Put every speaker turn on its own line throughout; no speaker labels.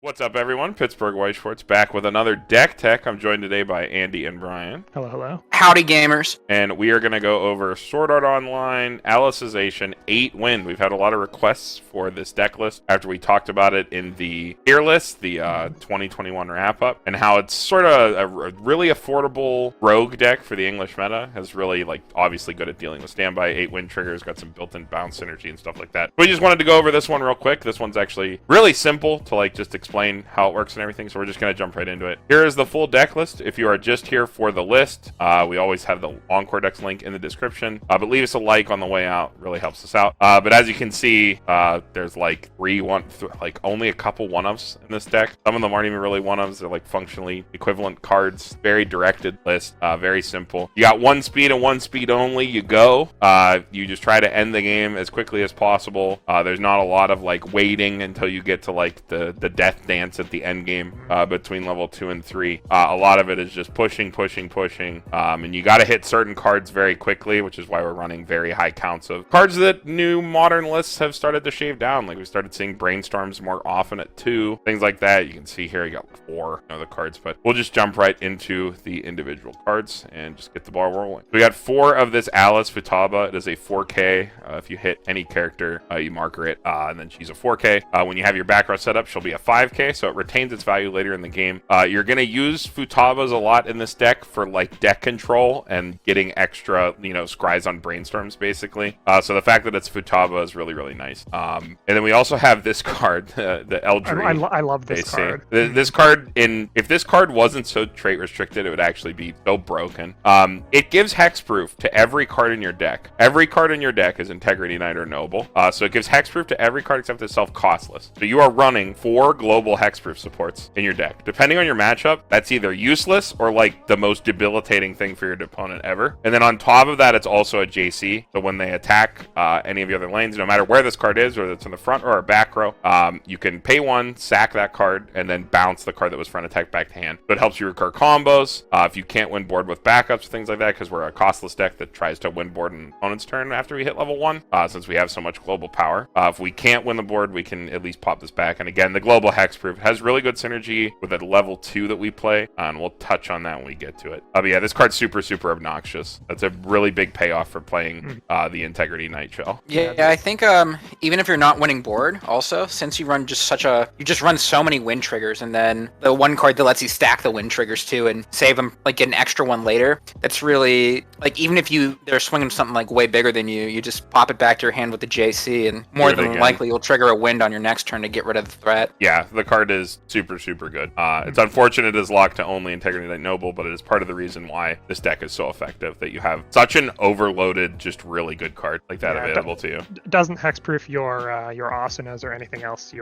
What's up, everyone? Pittsburgh White Shorts back with another Deck Tech. I'm joined today by Andy and Brian.
Hello, hello.
Howdy, gamers.
And we are going to go over Sword Art Online, Alicization, 8 Wind. We've had a lot of requests for this deck list after we talked about it in the tier list, the 2021 wrap-up, and how it's sort of a really affordable rogue deck for the English meta. Has really, obviously good at dealing with standby, 8 Wind triggers, got some built-in bounce synergy and stuff like that. We just wanted to go over this one real quick. This one's actually really simple to, just explain how it works and everything, so we're just going to jump right into it. Here is the full deck list. If you are just here for the list, we always have the Encore decks link in the description, but leave us a like on the way out. Really helps us out. But as you can see, there's only a couple one-ofs in this deck. Some of them aren't even really one-ofs. They're functionally equivalent cards. Very directed list, very simple. You got one speed and one speed only. You go. You just try to end the game as quickly as possible. There's not a lot of waiting until you get to the death dance at the end game between level 2 and 3. A lot of it is just pushing, and you got to hit certain cards very quickly, which is why we're running very high counts of cards that new modern lists have started to shave down. We started seeing brainstorms more often at 2, things like that. You can see here you got 4 of the cards, but we'll just jump right into the individual cards and just get the ball rolling. We got 4 of this Alice Futaba. It is a 4K. If you hit any character, you marker it, and then she's a 4K. When you have your back row set up, she'll be a 5K, so it retains its value later in the game. You're going to use Futabas a lot in this deck for deck control and getting extra, scries on brainstorms, basically. So the fact that it's Futaba is really, really nice. And then we also have this card, the Eldri.
I love this card.
This card, if this card wasn't so trait restricted, it would actually be so broken. It gives hexproof to every card in your deck. Every card in your deck is Integrity Knight or Noble. So it gives hexproof to every card except itself costless. So you are running 4 global hexproof supports in your deck. Depending on your matchup, that's either useless or the most debilitating thing for your opponent ever. And then on top of that, it's also a JC. So when they attack any of the other lanes, no matter where this card is, whether it's in the front or a back row, you can pay 1, sack that card, and then bounce the card that was front attack back to hand. So it helps you recur combos. If you can't win board with backups, things like that, because we're a costless deck that tries to win board in opponent's turn after we hit level 1, since we have so much global power. If we can't win the board, we can at least pop this back. And again, the global hexproof has really good synergy with a level 2 that we play, and we'll touch on that when we get to it. But yeah, this card's super obnoxious. That's a really big payoff for playing the Integrity Knight shell.
Yeah, I think even if you're not winning board, also, since you run you just run so many win triggers, and then the one card that lets you stack the win triggers too and save them, get an extra one later, that's really, even if they're swinging something way bigger than you, you just pop it back to your hand with the JC, and more than likely you'll trigger a wind on your next turn to get rid of the threat.
Yeah, the card is super good. It's unfortunate it is locked to only Integrity Knight Noble, but it is part of the reason why this deck is so effective, that you have such an overloaded, just really good card like that available to you.
Doesn't hexproof your asanas or anything else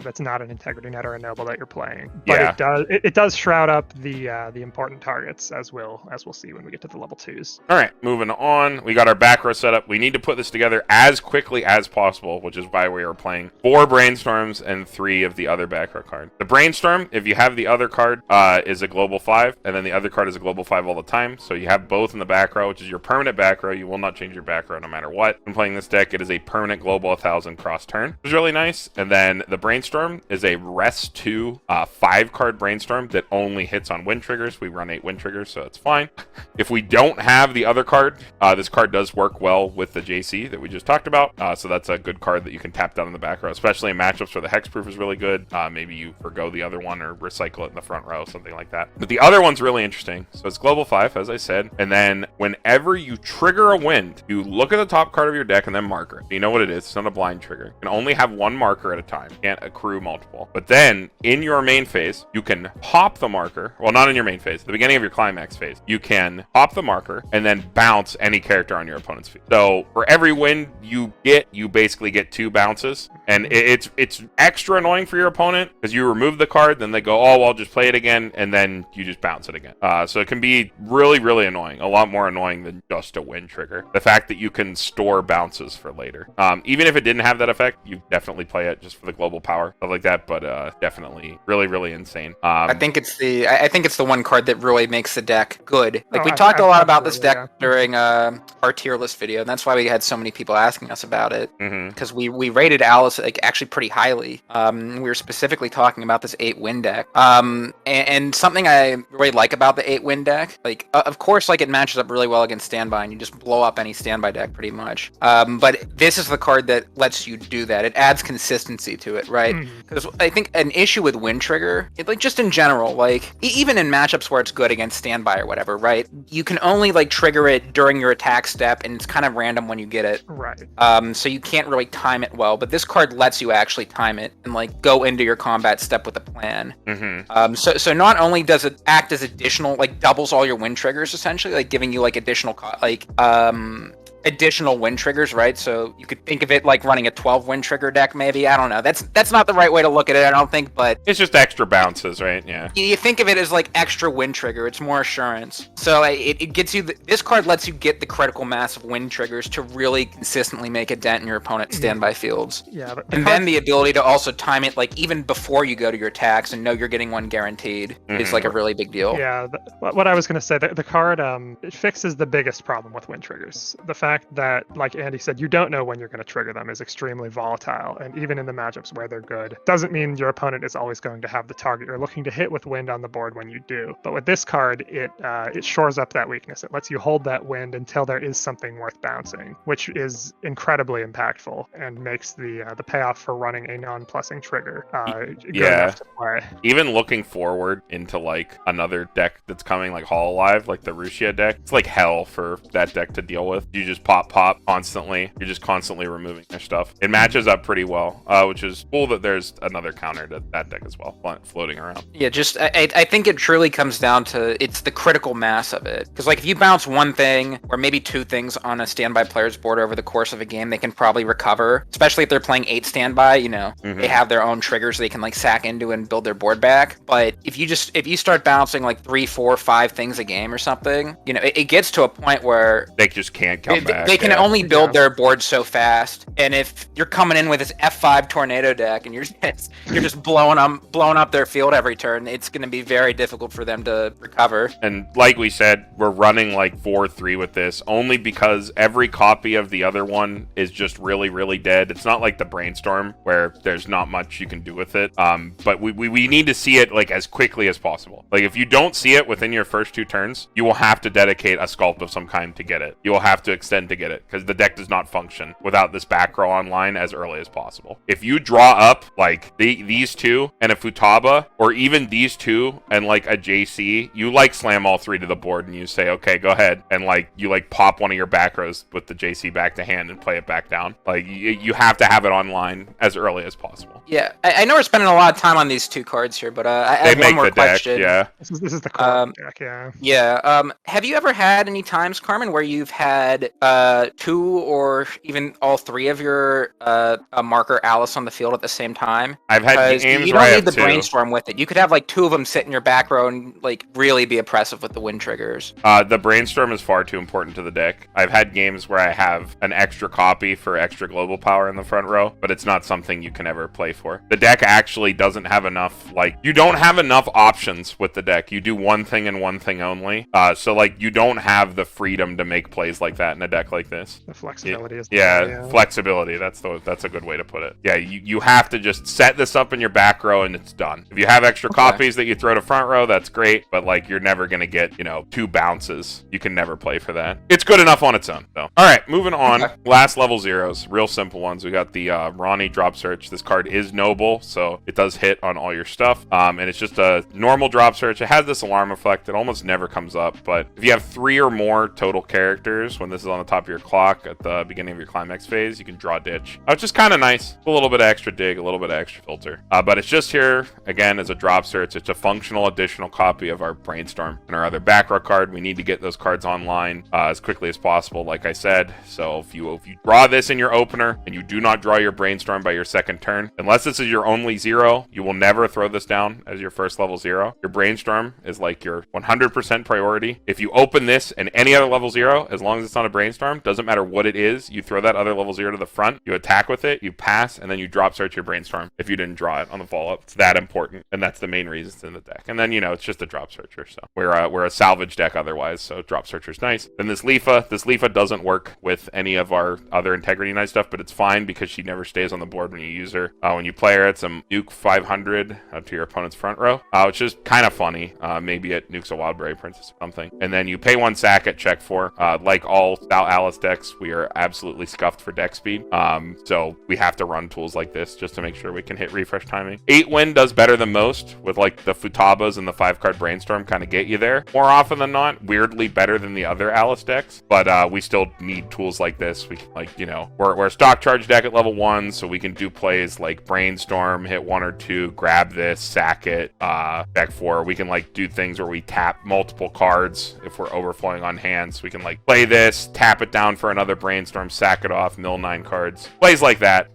that's not an Integrity Knight or a Noble that you're playing. But it does shroud up the important targets, as we'll see when we get to the level 2s.
All right, moving on. We got our back row set up. We need to put this together as quickly as possible, which is why we are playing 4 brainstorms and 3 of the other back row card. The brainstorm, if you have the other card, is a global 5, and then the other card is a global 5 all the time. So you have both in the back row, which is your permanent back row. You will not change your back row no matter what. When playing this deck, it is a permanent global 1000 cross turn, which is really nice. And then the brainstorm is a rest 2 5-card brainstorm that only hits on win triggers. We run 8 win triggers, so it's fine. If we don't have the other card, this card does work well with the JC that we just talked about. So that's a good card that you can tap down in the back row, especially in matchups where the hexproof is really good. Maybe you forgo the other one or recycle it in the front row, something like that. But the other one's really interesting. So it's global 5, as I said. And then whenever you trigger a wind, you look at the top card of your deck and then marker it. You know what it is. It's not a blind trigger. You can only have 1 marker at a time. You can't accrue multiple. But then in your main phase, you can pop the marker. Well, not in your main phase. At the beginning of your climax phase, you can pop the marker and then bounce any character on your opponent's field. So for every wind you get, you basically get 2 bounces. And it's extra annoying for your opponent because you remove the card, then they go, oh, well, I'll just play it again, and then you just bounce it again. So it can be really annoying. A lot more annoying than just a win trigger. The fact that you can store bounces for later. Even if it didn't have that effect, you definitely play it just for the global power, stuff like that, but definitely really insane.
I think it's the one card that really makes the deck good. We talked a lot about this deck during our tier list video, and that's why we had so many people asking us about it, because we rated Alice actually pretty highly. when we were specifically talking about this 8-win deck. And something I really like about the 8-win deck, like, of course, like, it matches up really well against standby, and you just blow up any standby deck pretty much. But this is the card that lets you do that. It adds consistency to it, right? Because I think an issue with win trigger, like, just in general, like, even in matchups where it's good against standby or whatever, right? You can only, like, trigger it during your attack step, and it's kind of random when you get it.
Right.
So you can't really time it well, but this card lets you actually time it and, like, go into your combat step with a plan. So not only does it act as additional, like, doubles all your win triggers, essentially, like, giving you, like, additional win triggers, right? So you could think of it like running a 12 win trigger deck, maybe. I don't know. That's not the right way to look at it, I don't think, but
it's just extra bounces, right? Yeah.
You think of it as like extra win trigger. It's more assurance. So it gets you. This card lets you get the critical mass of win triggers to really consistently make a dent in your opponent's standby fields.
Yeah,
and then the ability to also time it, like, even before you go to your attacks and know you're getting one guaranteed is like a really big deal.
Yeah. What I was going to say, the card it fixes the biggest problem with win triggers. The fact that, like Andy said, you don't know when you're going to trigger them is extremely volatile, and even in the matchups where they're good, doesn't mean your opponent is always going to have the target you're looking to hit with wind on the board when you do. But with this card, it shores up that weakness. It lets you hold that wind until there is something worth bouncing, which is incredibly impactful and makes the payoff for running a non-plussing trigger good enough to play.
Even looking forward into, like, another deck that's coming, like Hololive, like the Rushia deck, it's like hell for that deck to deal with. You just pop constantly. You're just constantly removing their stuff. It matches up pretty well, which is cool that there's another counter to that deck as well, floating around.
Yeah, just I think it truly comes down to it's the critical mass of it. Because, like, if you bounce one thing or maybe two things on a standby player's board over the course of a game, they can probably recover. Especially if they're playing 8 standby, you know, they have their own triggers they can, like, sack into and build their board back. But if you start bouncing like 3, 4, 5 things a game or something, you know, it gets to a point where
they just can't come back.
They can only build their board so fast, and if you're coming in with this F5 tornado deck and you're just blowing up their field every turn, it's going to be very difficult for them to recover.
And like we said, we're running like 4-3 with this only because every copy of the other one is just really, really dead. It's not like the Brainstorm where there's not much you can do with it. But we need to see it, like, as quickly as possible. Like, if you don't see it within your first 2 turns, you will have to dedicate a sculpt of some kind to get it. You will have to extend to get it, because the deck does not function without this back row online as early as possible. If you draw up, like, these 2 and a Futaba, or even these 2 and, like, a JC, you, like, slam all 3 to the board and you say, okay, go ahead, and, like, you, like, pop one of your back rows with the JC back to hand and play it back down. Like, you have to have it online as early as possible.
Yeah, I know we're spending a lot of time on these 2 cards here, but I have one more question.
Yeah.
This is the core deck, yeah.
Yeah. Have you ever had any times, Carmen, where you've had 2 or even all 3 of your marker Alice on the field at the same time?
I've had games
you
where I
don't
have
need the
2.
Brainstorm with it. You could have, like, 2 of them sit in your back row and, like, really be oppressive with the win triggers.
The Brainstorm is far too important to the deck. I've had games where I have an extra copy for extra global power in the front row, but it's not something you can ever play for. The deck actually doesn't have enough, like, you don't have enough options with the deck. You do one thing and one thing only. So, like, you don't have the freedom to make plays like that in a deck like this.
The flexibility is
flexibility. That's a good way to put it. Yeah, you have to just set this up in your back row and it's done. If you have extra copies that you throw to front row, that's great, but, like, you're never gonna get, 2 bounces. You can never play for that. It's good enough on its own, though. All right, moving on. Last level zeros, real simple ones. We got the Ronnie drop search. This card is noble, so it does hit on all your stuff. And it's just a normal drop search. It has this alarm effect. It almost never comes up, but if you have 3 or more total characters, when this is on the top of your clock at the beginning of your climax phase, you can draw ditch. Which is kind of nice. A little bit of extra dig, a little bit of extra filter. But it's just here, again, as a drop search. It's a functional additional copy of our Brainstorm and our other back row card. We need to get those cards online as quickly as possible, like I said. So if you draw this in your opener and you do not draw your Brainstorm by your second turn, unless this is your only 0, you will never throw this down as your first level 0. Your Brainstorm is like your 100% priority. If you open this and any other level 0, as long as it's not a Brainstorm, Brainstorm. Doesn't matter what it is. You throw that other level 0 to the front, you attack with it, you pass, and then you drop search your Brainstorm if you didn't draw it on the follow-up. It's that important, and that's the main reason it's in the deck. And then, it's just a drop searcher, so we're a salvage deck otherwise, so drop searcher's nice. Then this Leafa doesn't work with any of our other Integrity Knight stuff, but it's fine because she never stays on the board when you use her. When you play her, it's a nuke 500 to your opponent's front row, which is kind of funny. Maybe it nukes a Wildberry Princess or something. And then you pay 1 sack at check 4. Like all SAO Alice decks, we are absolutely scuffed for deck speed. So we have to run tools like this just to make sure we can hit refresh timing. 8 win does better than most, with like the Futabas and the 5-card Brainstorm kind of get you there more often than not. Weirdly better than the other Alice decks, but we still need tools like this. We we're a stock charge deck at level 1, so we can do plays like Brainstorm, hit 1 or 2, grab this, sack it, deck 4. We can like do things where we tap multiple cards if we're overflowing on hand, so we can like play this, tap it down for another Brainstorm, sack it off, mill 9 cards. Plays like that.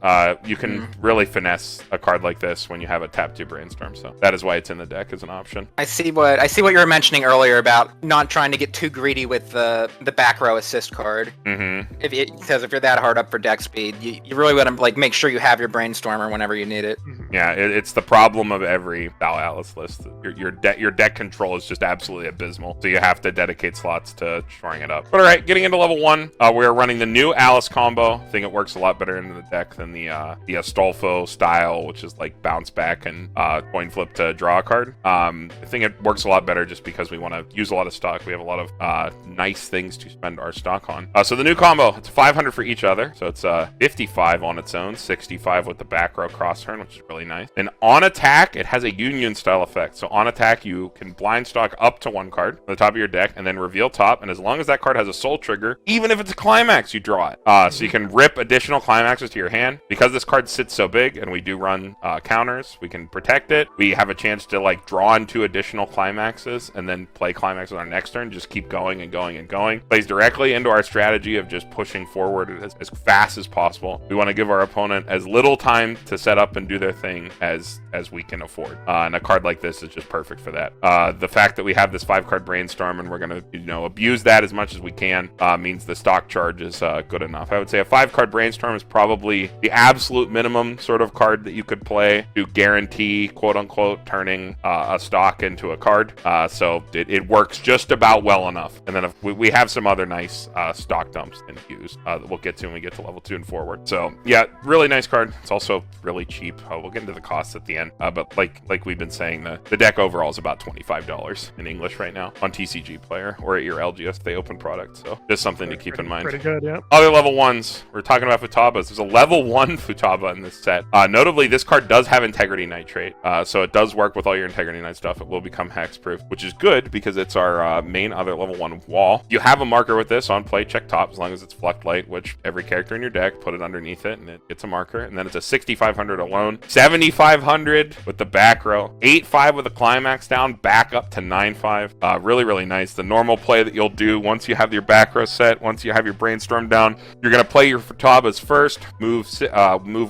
You can really finesse a card like this when you have a tap 2 Brainstorm, so that is why it's in the deck as an option.
I see what you were mentioning earlier about not trying to get too greedy with the back row assist card. Because if you're that hard up for deck speed, you really want to like make sure you have your Brainstormer whenever you need it.
Yeah, it's the problem of every SAO Alice list. Your deck control is just absolutely abysmal, so you have to dedicate slots to shoring it up. But all right, getting into level 1, we're running the new Alice combo. I think it works a lot better into the deck than the Astolfo style, which is like bounce back and coin flip to draw a card. I think it works a lot better just because we want to use a lot of stock. We have a lot of nice things to spend our stock on. So the new combo, it's 500 for each other, so it's 55 on its own, 65 with the back row cross turn, which is really nice. And on attack, it has a union style effect. So on attack, you can blind stock up to 1 card on the top of your deck and then reveal top. And as long as that card has a soul trigger, even if it's a climax, you draw it. So you can rip additional climaxes to your hand. Because this card sits so big and we do run counters, we can protect it. We have a chance to like draw into additional climaxes and then play climaxes on our next turn. Just keep going and going and going. Plays directly into our strategy of just pushing forward as fast as possible. We want to give our opponent as little time to set up and do their thing as we can afford. And a card like this is just perfect for that. The fact that we have this 5-card Brainstorm and we're going to abuse that as much as we can means the stock charge is good enough. I would say a 5-card Brainstorm is probably the absolute minimum sort of card that you could play to guarantee, quote unquote, turning a stock into a card. So it works just about well enough. And then if we have some other nice stock dumps and use that we'll get to when we get to level 2 and forward. So yeah, really nice card. It's also really cheap. We'll get into the costs at the end. But like we've been saying, the deck overall is about $25 in English right now on TCG Player or at your LGS They Open product. So just something to keep in mind.
Pretty good, yeah.
Other level 1s. We're talking about Futabas. There's a level 1 Futaba in this set. Notably, this card does have Integrity Knight trait. So it does work with all your Integrity Knight stuff. It will become hexproof, which is good because it's our main other level 1 wall. You have a marker with this on play, check top, as long as it's Fluct Light, which every character in your deck, put it underneath it, and it gets a marker. And then it's a 6,500 alone, 7,500 with the back row, 8-5 with a climax down, back up to 9-5. Really, really nice. The normal play that you'll do once you have your back row set, once you have your Brainstorm down, you're going to play your Futabas first, move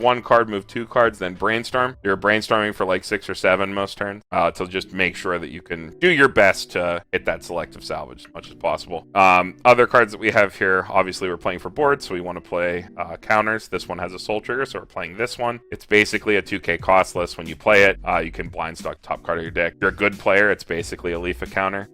1 card, move 2 cards, then Brainstorm. You're brainstorming for like 6 or 7 most turns to just make sure that you can do your best to hit that selective salvage as much as possible. Other cards that we have here, obviously we're playing for board, so we want to play counters. This one has a soul trigger, so we're playing this one. It's basically a 2k costless. When you play it, you can blind stock top card of your deck. If you're a good player, it's basically a Leafa counter.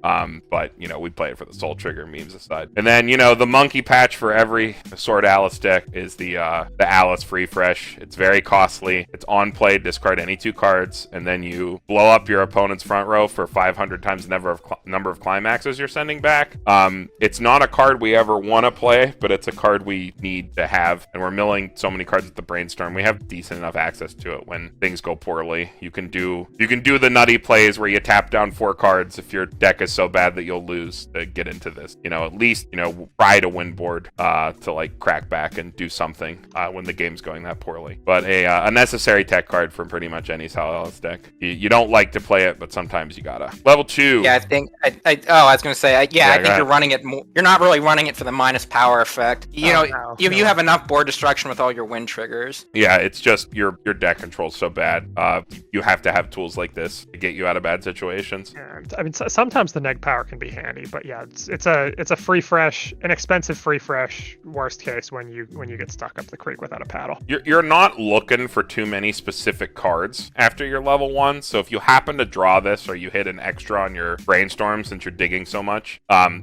But we play it for the soul trigger, memes aside. And then the monkey patch for every Sword Alice deck is the Alice Free Fresh. It's very costly. It's on play, discard any 2 cards, and then you blow up your opponent's front row for 500 times the number of climaxes you're sending back. It's not a card we ever want to play, but it's a card we need to have, and we're milling so many cards with the Brainstorm. We have decent enough access to it when things go poorly. You can do the nutty plays where you tap down 4 cards if your deck is so bad that you'll lose to get into this. At least try to win board to like crack back and do something when the game's going that poorly. But a necessary tech card for pretty much any SAO Alice deck. You don't like to play it, but sometimes you gotta. Level 2.
Yeah, I think. I was gonna say. I think you're running it. You're not really running it for the minus power effect. You have enough board destruction with all your wind triggers.
Yeah, it's just your deck control control's so bad. You have to have tools like this to get you out of bad situations.
Yeah, I mean, sometimes the neg power can be handy, but yeah, it's a free fresh, an expensive free fresh. Worst case when you get stuck up the creek without a paddle.
You're not looking for too many specific cards after your level 1. So if you happen to draw this, or you hit an extra on your brainstorm since you're digging so much,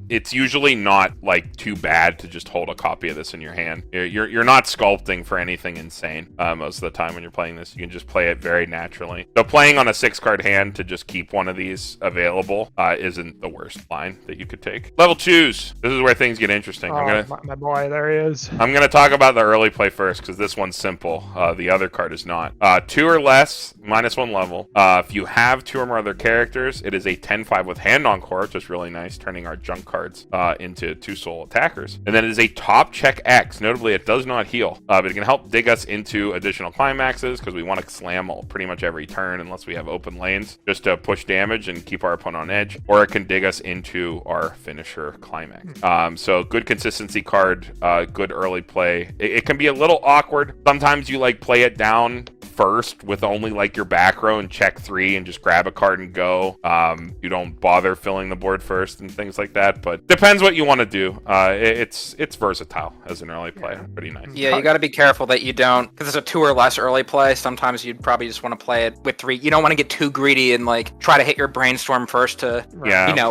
it's usually not like too bad to just hold a copy of this in your hand. You're not sculpting for anything insane most of the time when you're playing this. You can just play it very naturally. So playing on a 6-card hand to just keep one of these available isn't the worst line that you could take. Level 2s. This is where things get interesting.
My boy, there he is.
I'm going to talk about the early play first because this one's simple. The other card is not. 2 or less, -1 level. If you have 2 or more other characters, it is a 10/5 with Hand Encore, which is really nice, turning our junk cards into 2 soul attackers. And then it is a top check X. Notably, it does not heal, but it can help dig us into additional climaxes because we want to slam pretty much every turn unless we have open lanes, just to push damage and keep our opponent on edge, or it can dig us into our finisher climax. So good consistency card, good early play. It can be a little awkward. Sometimes you like play it down first with only like your back row and check 3 and just grab a card and go. You don't bother filling the board first and things like that, but depends what you want to do. It's versatile as an early play. Pretty nice.
Yeah, you got to be careful that you don't, because it's a 2 or less early play. Sometimes you'd probably just want to play it with 3. You don't want to get too greedy and like try to hit your brainstorm first to,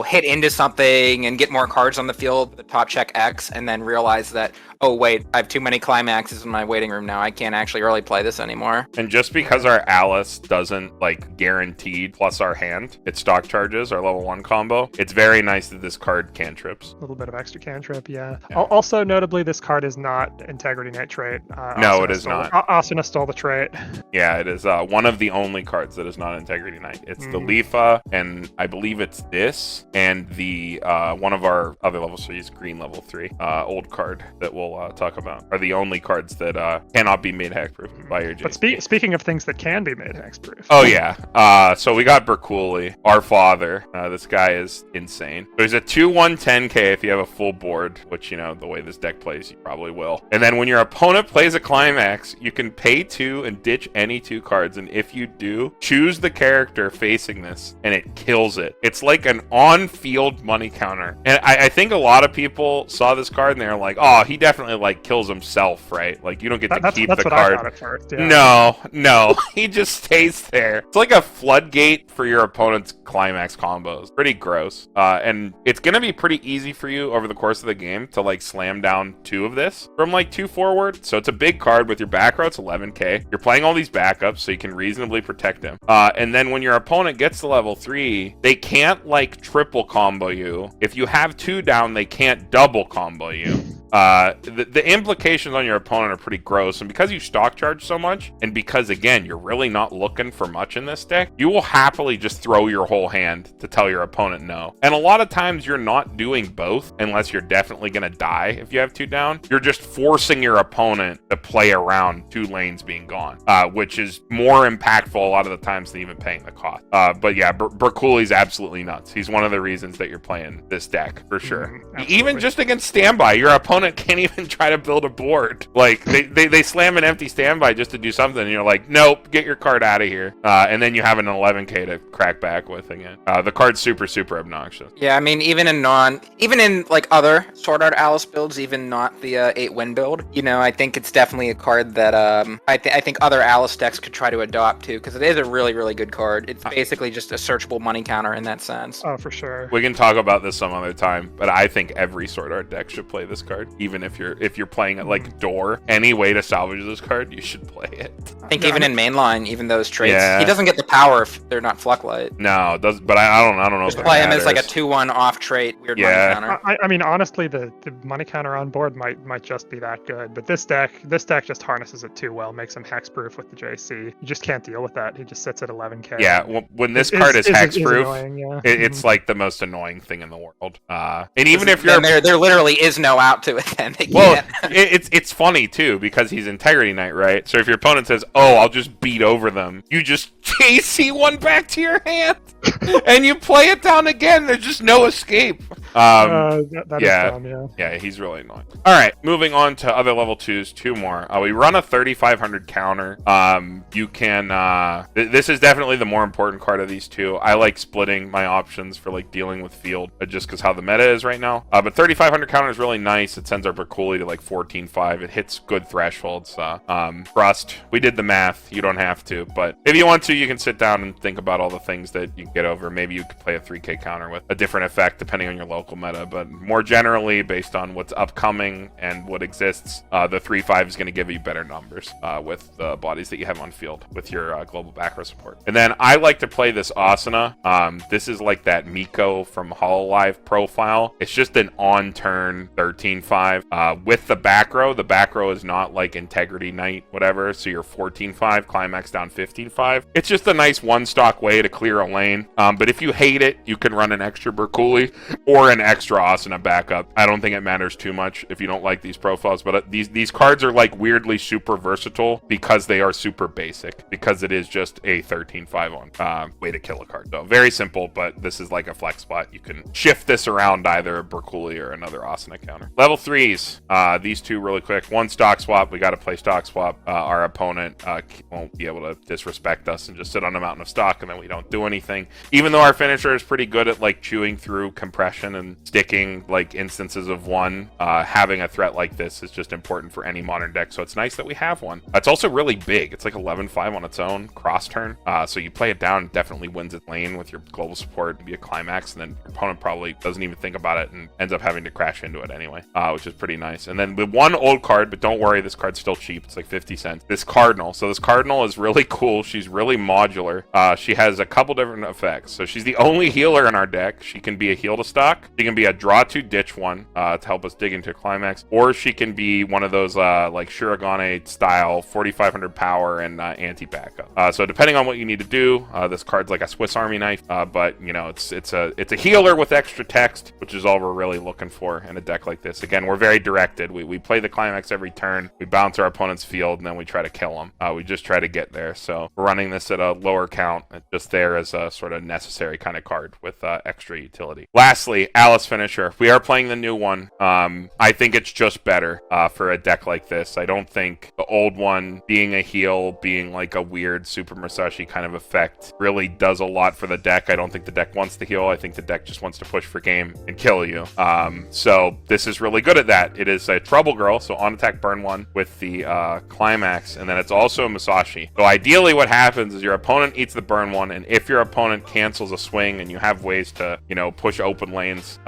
hit into something and get more cards on the field, the top check X, and then realize that, oh wait, I have too many climaxes in my waiting room now. I can't actually early play this anymore.
And just because our Alice doesn't like guaranteed plus our hand, it stock charges our level 1 combo. It's very nice that this card cantrips.
A little bit of extra cantrip, yeah. Also, notably, this card is not Integrity Knight trait.
No, it is not.
Asuna stole the trait.
Yeah, it is one of the only cards that is not Integrity Knight. It's the Leafa, and I believe it's this, and the one of our other level 3s, green level 3, old card that we'll talk about, are the only cards that cannot be made hexproof by your JC.
But speaking of things that can be made hexproof.
Oh yeah, so we got Berkuli, our father. This guy is insane. So he's a 2/1/10k if you have a full board, which, you know, the way this deck plays, you probably will. And then when your opponent plays a climax, you can pay 2 and ditch any 2 cards, and if you do, choose the character facing this, and it kills it. It's like an on-field money counter. And I think a lot of people saw this card and they're like, oh, he definitely like kills himself, right? Like you don't get to keep the card.
I thought at first, yeah.
No, he just stays there. It's like a floodgate for your opponent's climax combos. Pretty gross. And it's gonna be pretty easy for you over the course of the game to like slam down 2 of this from like 2 forward. So it's a big card with your back row. It's 11k. You're playing all these backups, so you can reasonably protect him. And then when your opponent gets to level 3, they can't like triple combo you. If you have 2 down, they can't double combo you. The implications on your opponent are pretty gross, and because you stock charge so much, and because again you're really not looking for much in this deck, you will happily just throw your whole hand to tell your opponent no. And a lot of times you're not doing both unless you're definitely gonna die if you have 2 down. You're just forcing your opponent to play around 2 lanes being gone, which is more impactful a lot of the times than even paying the cost. But yeah, Berkuli's absolutely nuts. He's one of the reasons that you're playing this deck for sure. Even just against standby, your opponent can't even try to build a board. Like they slam an empty standby just to do something, and you're like, nope, get your card out of here. And then you have an 11k to crack back with again. The card's super obnoxious.
Yeah, I mean, even in like other Sword Art Alice builds, even not the 8-win build, you know, I think it's definitely a card that I think other Alice decks could try to adopt too, because it is a really good card. It's basically just a searchable money counter in that sense.
Oh, for sure.
We can talk about this some other time, but I think every Sword Art deck should play this card. Even if you're playing it like Door, any way to salvage this card, you should play it.
I think even in mainline, even those traits, he doesn't get the power if they're not Flucklight.
No, it does, but I don't know.
Just play him as like a 2/1 off trait, weird money counter.
I mean, honestly, the money counter on board might just be that good, but this deck just harnesses it too well, makes him hexproof with the JC. You just can't deal with that. He just sits at 11k.
Yeah, when this card is hexproof, it's like the most annoying thing in the world. And even if you're
there literally is no out to it. Then
well, it's funny too because he's Integrity Knight, right? So if your opponent says, "Oh, I'll just beat over them," you just JC one back to your hand, and you play it down again. There's just no escape.
That is dumb, yeah.
Yeah, he's really annoying. All right, moving on to other level 2s, 2 more. We run a 3,500 counter. You can... this is definitely the more important card of these two. I like splitting my options for like dealing with field, just because how the meta is right now. But 3,500 counter is really nice. It sends our Berkuli to like 14.5. It hits good thresholds. Rust, we did the math. You don't have to, but if you want to, you can sit down and think about all the things that you can get over. Maybe you could play a 3k counter with a different effect depending on your local meta, but more generally, based on what's upcoming and what exists, the 3-5 is going to give you better numbers with the bodies that you have on field with your global backrow support. And then I like to play this Asuna. This is like that Miko from Hololive profile. It's just an on-turn 13-5 with the back row. The back row is not like Integrity Knight, whatever, so you're 14-5, climax down 15-5. It's just a nice one-stock way to clear a lane, but if you hate it, you can run an extra Berkuli or an extra Asuna backup. I don't think it matters too much if you don't like these profiles, but these cards are like weirdly super versatile because they are super basic, because it is just a 13-5 on way to kill a card. So very simple, but this is like a flex spot. You can shift this around either a Berkuli or another Asuna counter. Level 3s, these two really quick. One stock swap, we got to play stock swap. Our opponent won't be able to disrespect us and just sit on a mountain of stock and then we don't do anything. Even though our finisher is pretty good at like chewing through compression and sticking like instances of one, having a threat like this is just important for any modern deck, so it's nice that we have one. It's also really big. It's like 11-5 on its own cross turn, so you play it down, it definitely wins its lane with your global support and be a climax, and then your opponent probably doesn't even think about it and ends up having to crash into it anyway, which is pretty nice. And then with one old card, but don't worry, this card's still cheap. It's like 50 cents. This Cardinal. So this Cardinal is really cool. She's really modular. She has a couple different effects. So she's the only healer in our deck. She can be a heal to stock. She can be a draw to ditch one to help us dig into a climax, or she can be one of those like Shirogane style 4,500 power and anti-backup. So depending on what you need to do, this card's like a Swiss Army knife, but you know, it's a healer with extra text, which is all we're really looking for in a deck like this. Again, we're very directed. We play the climax every turn. We bounce our opponent's field and then we try to kill them. We just try to get there. So we're running this at a lower count, just there as a sort of necessary kind of card with extra utility. Lastly, Alice Finisher. We are playing the new one. I think it's just better for a deck like this. I don't think the old one, being a heal, being like a weird Super Musashi kind of effect, really does a lot for the deck. I don't think the deck wants to heal. I think the deck just wants to push for game and kill you. So this is really good at that. It is a Trouble Girl, so on attack burn one with the climax, and then it's also a Musashi. So ideally what happens is your opponent eats the burn one, and if your opponent cancels a swing, and you have ways to, you know, push open lanes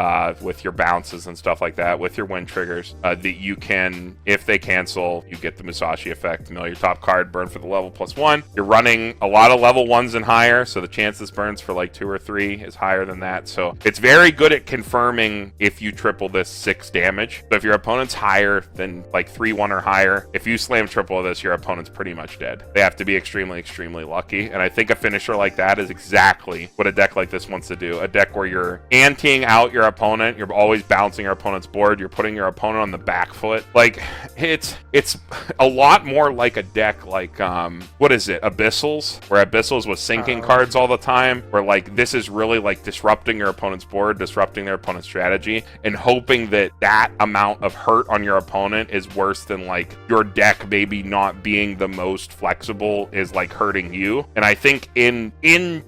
with your bounces and stuff like that, with your wind triggers, that you can, if they cancel, you get the Musashi effect. You know, your top card, burn for the level +1. You're running a lot of level 1s and higher, so the chance this burns for like 2 or 3 is higher than that. So it's very good at confirming if you triple this 6 damage. So if your opponent's higher than like 3-1 or higher, if you slam triple of this, your opponent's pretty much dead. They have to be extremely, extremely lucky. And I think a finisher like that is exactly what a deck like this wants to do. A deck where you're anteing out your opponent, you're always bouncing your opponent's board, you're putting your opponent on the back foot. Like, it's a lot more like a deck like, what is it, Abyssals? Where Abyssals was sinking cards all the time, where like this is really like disrupting your opponent's board, disrupting their opponent's strategy, and hoping that that amount of hurt on your opponent is worse than like your deck maybe not being the most flexible is like hurting you. And I think in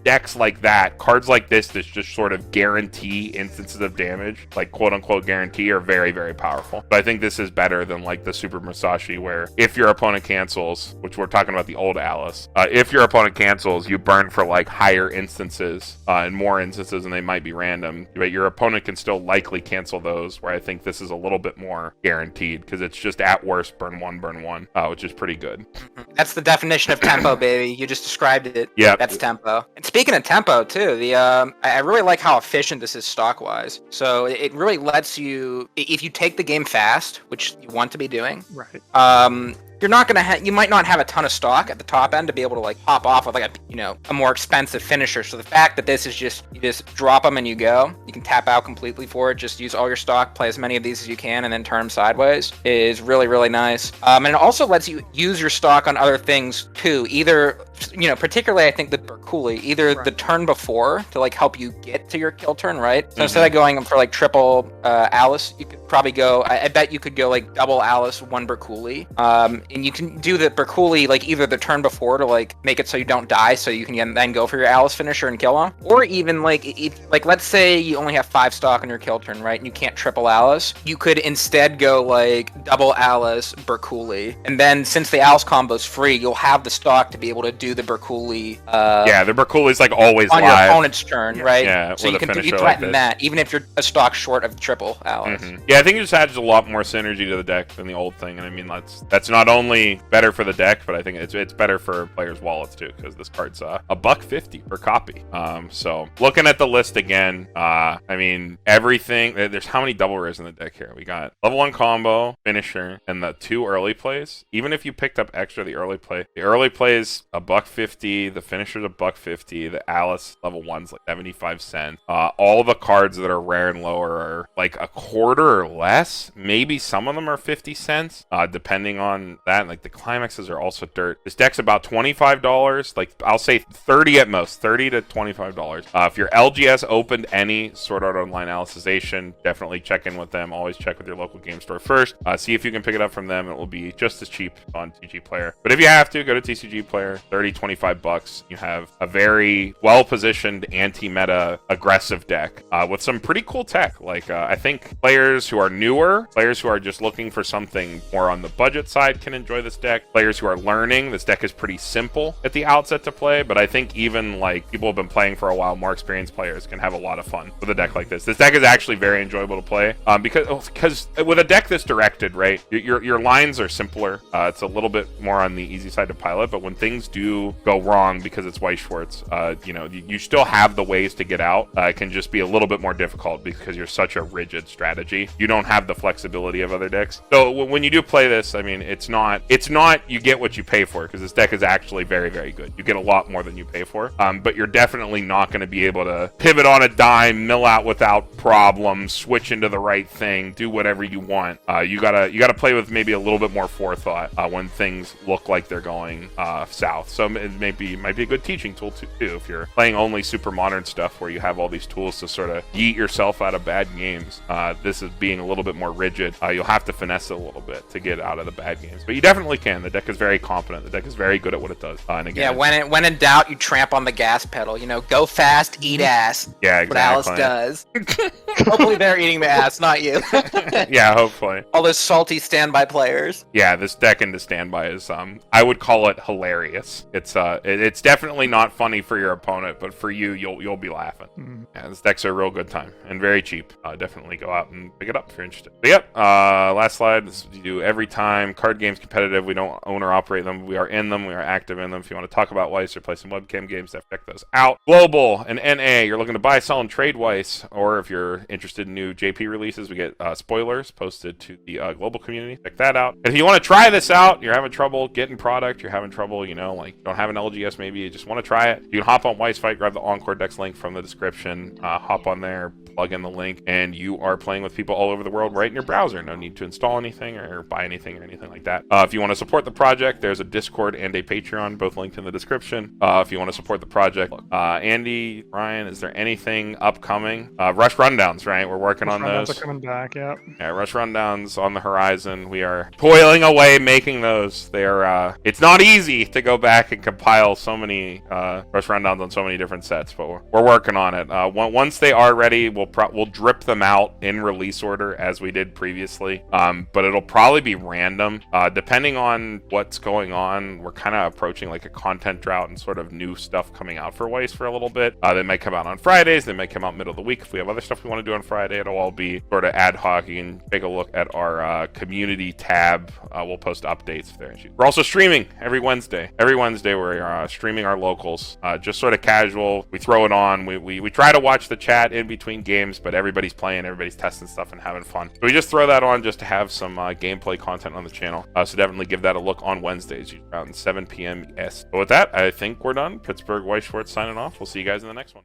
decks like that, cards like this that just sort of guarantee instances of damage, like quote unquote guarantee, are very, very powerful. But I think this is better than like the Super Musashi, where if your opponent cancels, which we're talking about the old Alice, if your opponent cancels, you burn for like higher instances and more instances, and they might be random, but your opponent can still likely cancel those, where I think this is a little bit more guaranteed, because it's just at worst burn one, which is pretty good.
That's the definition of tempo, baby. You just described it.
Yeah,
that's tempo. And speaking of tempo too, the I really like how efficient this is stock wise. So it really lets you, if you take the game fast, which you want to be doing,
right?
You're not gonna you might not have a ton of stock at the top end to be able to like pop off with like a more expensive finisher. So the fact that this is just, you just drop them and you go, you can tap out completely for it, just use all your stock, play as many of these as you can, and then turn them sideways, is really, really nice. And it also lets you use your stock on other things too, either you know, particularly I think the Berkuli, either the turn before to like help you get to your kill turn, right? So instead of going for like triple Alice, you could probably go. I bet you could go like double Alice, one Berkuli, and you can do the Berkuli like either the turn before to like make it so you don't die, so you can then go for your Alice finisher and kill him, or even like let's say you only have 5 stock on your kill turn, right? And you can't triple Alice, you could instead go like double Alice Berkuli, and then since the Alice combo's free, you'll have the stock to be able to do the Berkuli.
Yeah, the Berkuli's like always
on
live.
Your opponent's turn, right?
Yeah,
so you can
threaten
like that, even if you're a stock short of triple Alice.
Yeah, I think it just adds a lot more synergy to the deck than the old thing, and I mean that's not only better for the deck, but I think it's better for players' wallets too, because this card's $1.50 per copy. So looking at the list again, I mean everything. There's how many double rares in the deck here? We got level 1 combo, finisher, and the 2 early plays. Even if you picked up extra the early play is $1.50. The finisher's $1.50. The Alice level 1's like 75 cents. All the cards that are rare and lower are like a quarter or less. Maybe some of them are 50 cents, depending on that. Like the climaxes are also dirt. This deck's about $25. Like I'll say 30 at most, $30 to $25. If your LGS opened any Sword Art Online Alicization, definitely check in with them. Always check with your local game store first. See if you can pick it up from them. It will be just as cheap on TG Player. But if you have to, go to TCG Player. 30, 25 bucks. You have a very well-positioned anti-meta aggressive deck with some pretty cool tech. Like I think players who are newer, players who are just looking for something more on the budget side can enjoy this deck. Players who are learning, this deck is pretty simple at the outset to play, but I think even like people have been playing for a while, more experienced players can have a lot of fun with a deck like this. This deck is actually very enjoyable to play because with a deck this directed, right, your lines are simpler. It's a little bit more on the easy side to pilot, but when things do go wrong because it's White Schwartz, you know, you still have the ways to get out. It can just be a little bit more difficult because you're such a rigid strategy. You don't have the flexibility of other decks. So when you do play this, I mean, it's not you get what you pay for, because this deck is actually very, very good. You get a lot more than you pay for, but you're definitely not going to be able to pivot on a dime, mill out without problems, switch into the right thing, do whatever you want. You gotta play with maybe a little bit more forethought when things look like they're going south. So it might be a good teaching tool too if you're playing only super modern stuff where you have all these tools to sort of yeet yourself out of bad games. This is being a little bit more rigid. You'll have to finesse it a little bit to get out of the bad games, but you definitely can. The deck is very competent. The deck is very good at what it does. And again,
yeah, when in doubt, you tramp on the gas pedal. You know, go fast, eat ass.
Yeah, exactly.
What Alice does. Hopefully they're eating the ass, not you.
Yeah, hopefully.
All those salty standby players.
Yeah, this deck into standby is I would call it hilarious. It's definitely not funny for your opponent, but for you, you'll be laughing. Yeah, this deck's a real good time and very cheap. Definitely go out and pick it up if you're interested. But yep, last slide. This we do every time. Card games competitive. We don't own or operate them. We are in them. We are active in them. If you want to talk about Weiss or play some webcam games, check those out. Global and NA. You're looking to buy, sell, and trade Weiss, or if you're interested in new JP releases, we get spoilers posted to the global community. Check that out. And if you want to try this out, you're having trouble getting product, you're having trouble, you know, like you don't have an LGS, maybe you just want to try it. You can hop on Weiss Fight, grab the Encore Decks link from the description, hop on there, plug in the link, and you are playing with people all over the world right in your browser. No need to install anything or buy anything or anything like that. If you want to support the project, there's a Discord and a Patreon, both linked in the description. If you want to support the project, Andy, Ryan, is there anything upcoming? Rush Rundowns, right? We're working on those.
Rundowns are coming back, yeah.
Yeah, Rush Rundowns on the horizon. We are toiling away making those. They are. It's not easy to go back and compile so many Rush Rundowns on so many different sets, but we're working on it. Once they are ready, we'll drip them out in release order as we did previously. But it'll probably be random, depending on what's going on. We're kind of approaching like a content drought and sort of new stuff coming out for Weiss for a little bit. They might come out on Fridays. They might come out middle of the week. If we have other stuff we want to do on Friday, it'll all be sort of ad hoc. You can take a look at our community tab. We'll post updates if they're interested. We're also streaming every Wednesday. Every Wednesday we're streaming our locals, just sort of casual. We throw it on. We try to watch the chat in between games, but everybody's playing, everybody's testing stuff and having fun. So we just throw that on just to have some gameplay content on the channel. So definitely give that a look on Wednesdays around 7 p.m. ES. But with that, I think we're done. Pittsburgh White Schwartz signing off. We'll see you guys in the next one.